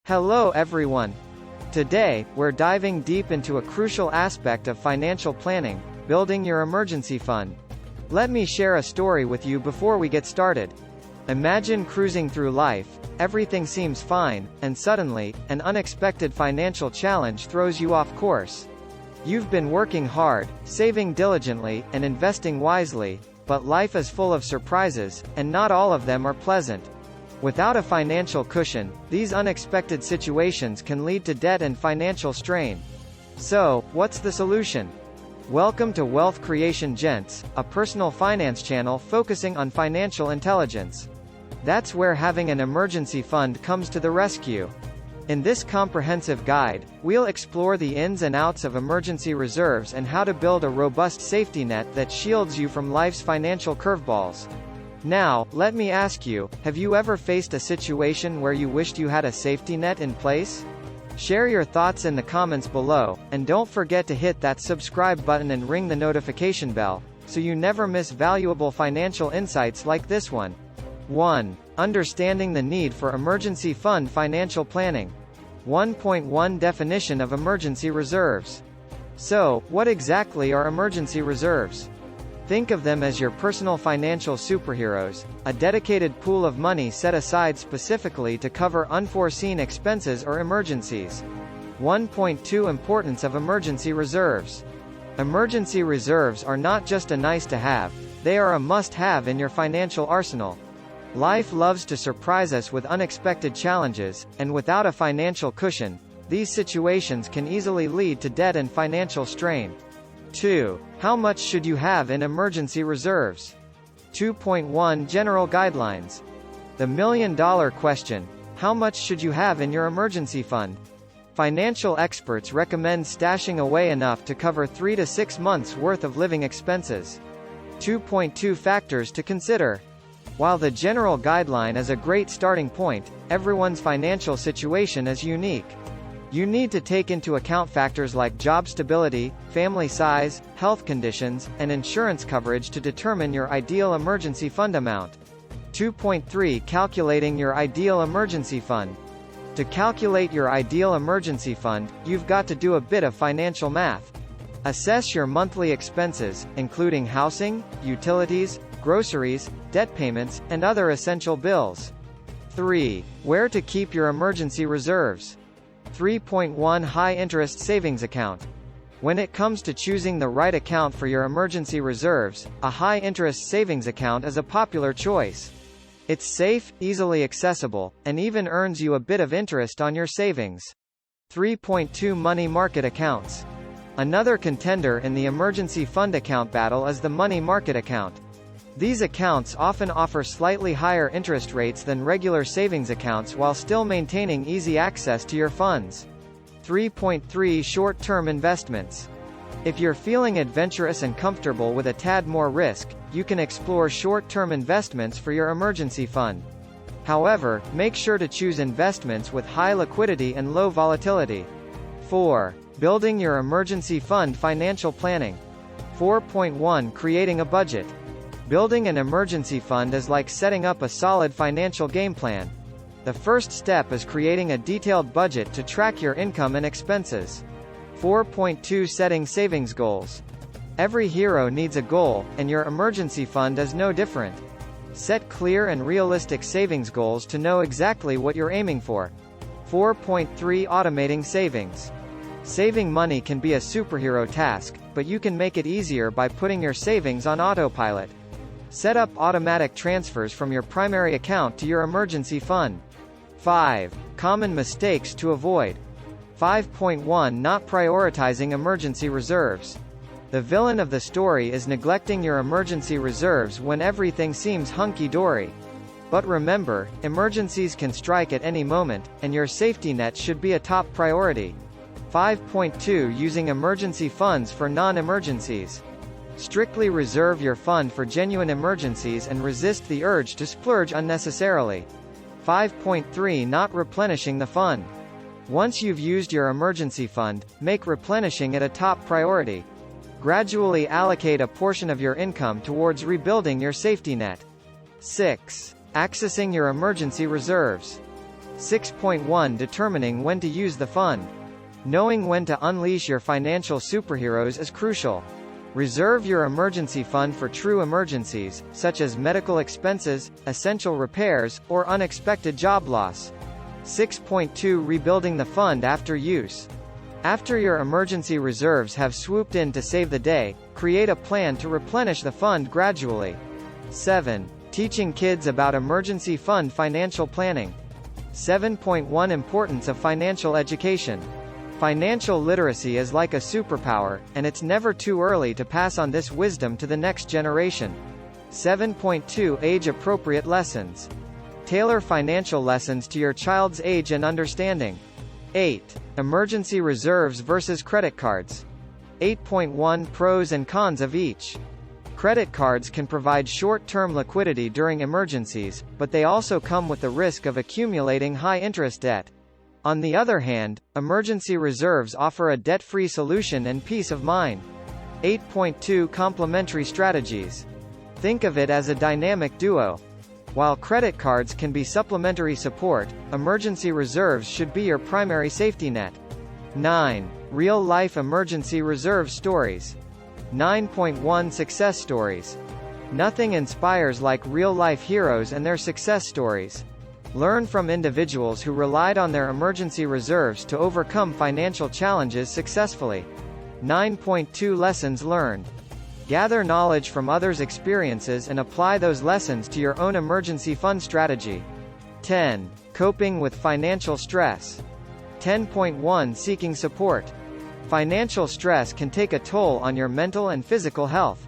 Hello everyone. Today, we're diving deep into a crucial aspect of financial planning, building your emergency fund. Let me share a story with you before we get started. Imagine cruising through life, everything seems fine, and suddenly, an unexpected financial challenge throws you off course. You've been working hard, saving diligently, and investing wisely, but life is full of surprises, and not all of them are pleasant. Without a financial cushion, these unexpected situations can lead to debt and financial strain. So, what's the solution? Welcome to Wealth Creation Gents, a personal finance channel focusing on financial intelligence. That's where having an emergency fund comes to the rescue. In this comprehensive guide, we'll explore the ins and outs of emergency reserves and how to build a robust safety net that shields you from life's financial curveballs. Now, let me ask you, have you ever faced a situation where you wished you had a safety net in place? Share your thoughts in the comments below, and don't forget to hit that subscribe button and ring the notification bell, so you never miss valuable financial insights like this one. 1. Understanding the need for emergency fund financial planning. 1.1 Definition of emergency reserves. So, what exactly are emergency reserves? Think of them as your personal financial superheroes, a dedicated pool of money set aside specifically to cover unforeseen expenses or emergencies. 1.2 Importance of emergency reserves. Emergency reserves are not just a nice-to-have, they are a must-have in your financial arsenal. Life loves to surprise us with unexpected challenges, and without a financial cushion, these situations can easily lead to debt and financial strain. 2. How much should you have in emergency reserves? 2.1 General Guidelines. The million-dollar question: how much should you have in your emergency fund? Financial experts recommend stashing away enough to cover 3 to 6 months' worth of living expenses. 2.2 Factors to consider. While the general guideline is a great starting point, everyone's financial situation is unique. You need to take into account factors like job stability, family size, health conditions, and insurance coverage to determine your ideal emergency fund amount. 2.3 Calculating your ideal emergency fund. To calculate your ideal emergency fund, you've got to do a bit of financial math. Assess your monthly expenses, including housing, utilities, groceries, debt payments, and other essential bills. 3. Where to keep your emergency reserves. 3.1 High-interest savings account. When it comes to choosing the right account for your emergency reserves, a high-interest savings account is a popular choice. It's safe, easily accessible, and even earns you a bit of interest on your savings. 3.2 Money market accounts. Another contender in the emergency fund account battle is the money market account. These accounts often offer slightly higher interest rates than regular savings accounts while still maintaining easy access to your funds. 3.3 Short-term investments. If you're feeling adventurous and comfortable with a tad more risk, you can explore short-term investments for your emergency fund. However, make sure to choose investments with high liquidity and low volatility. 4. Building your emergency fund financial planning. 4.1 Creating a budget. Building an emergency fund is like setting up a solid financial game plan. The first step is creating a detailed budget to track your income and expenses. 4.2 Setting savings goals. Every hero needs a goal, and your emergency fund is no different. Set clear and realistic savings goals to know exactly what you're aiming for. 4.3 Automating savings. Saving money can be a superhero task, but you can make it easier by putting your savings on autopilot. Set up automatic transfers from your primary account to your emergency fund. 5. Common mistakes to avoid. 5.1 Not prioritizing emergency reserves. The villain of the story is neglecting your emergency reserves when everything seems hunky-dory. But remember, emergencies can strike at any moment, and your safety net should be a top priority. 5.2 Using emergency funds for non-emergencies. Strictly reserve your fund for genuine emergencies and resist the urge to splurge unnecessarily. 5.3 Not replenishing the fund. Once you've used your emergency fund, make replenishing it a top priority. Gradually allocate a portion of your income towards rebuilding your safety net. 6. Accessing your emergency reserves. 6.1 Determining when to use the fund. Knowing when to unleash your financial superheroes is crucial. Reserve your emergency fund for true emergencies, such as medical expenses, essential repairs, or unexpected job loss. 6.2 Rebuilding the fund after use. After your emergency reserves have swooped in to save the day, create a plan to replenish the fund gradually. 7. Teaching kids about emergency fund financial planning. 7.1 Importance of financial education. Financial literacy is like a superpower, and it's never too early to pass on this wisdom to the next generation. 7.2 Age-appropriate lessons. Tailor financial lessons to your child's age and understanding. 8. Emergency reserves versus credit cards. 8.1 Pros and cons of each. Credit cards can provide short-term liquidity during emergencies, but they also come with the risk of accumulating high-interest debt. On the other hand, emergency reserves offer a debt-free solution and peace of mind. 8.2 Complementary strategies. Think of it as a dynamic duo. While credit cards can be supplementary support, emergency reserves should be your primary safety net. 9. Real-life emergency reserve stories. 9.1 Success stories. Nothing inspires like real-life heroes and their success stories. Learn from individuals who relied on their emergency reserves to overcome financial challenges successfully. 9.2 Lessons learned. Gather knowledge from others' experiences and apply those lessons to your own emergency fund strategy. 10. Coping with financial stress. 10.1 Seeking support. Financial stress can take a toll on your mental and physical health.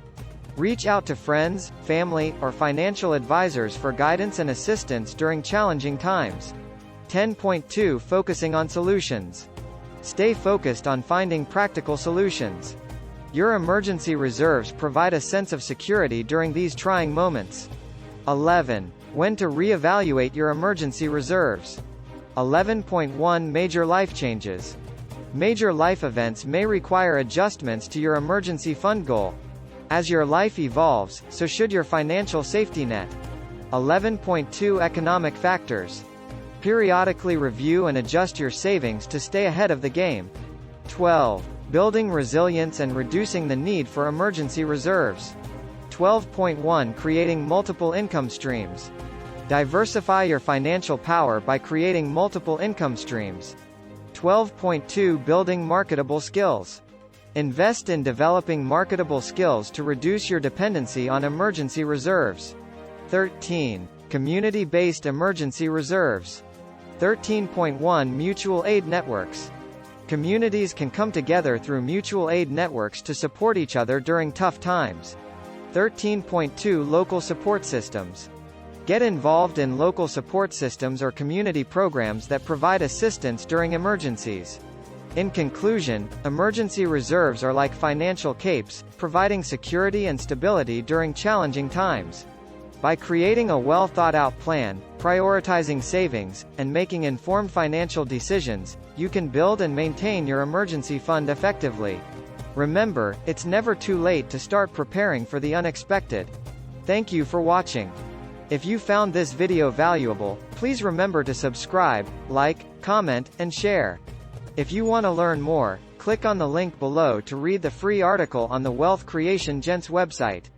Reach out to friends, family, or financial advisors for guidance and assistance during challenging times. 10.2 Focusing on solutions. Stay focused on finding practical solutions. Your emergency reserves provide a sense of security during these trying moments. 11. When to reevaluate your emergency reserves. 11.1 Major life changes. Major life events may require adjustments to your emergency fund goal. As your life evolves, so should your financial safety net. 11.2 Economic factors. Periodically review and adjust your savings to stay ahead of the game. 12. Building resilience and reducing the need for emergency reserves. 12.1 Creating multiple income streams. Diversify your financial power by creating multiple income streams. 12.2 Building marketable skills. Invest in developing marketable skills to reduce your dependency on emergency reserves. 13. Community-based emergency reserves. 13.1 Mutual aid networks. Communities can come together through mutual aid networks to support each other during tough times. 13.2 Local support systems. Get involved in local support systems or community programs that provide assistance during emergencies. In conclusion, emergency reserves are like financial capes, providing security and stability during challenging times. By creating a well-thought-out plan, prioritizing savings, and making informed financial decisions, you can build and maintain your emergency fund effectively. Remember, it's never too late to start preparing for the unexpected. Thank you for watching. If you found this video valuable, please remember to subscribe, like, comment, and share. If you want to learn more, click on the link below to read the free article on the Wealth Creation Gents website.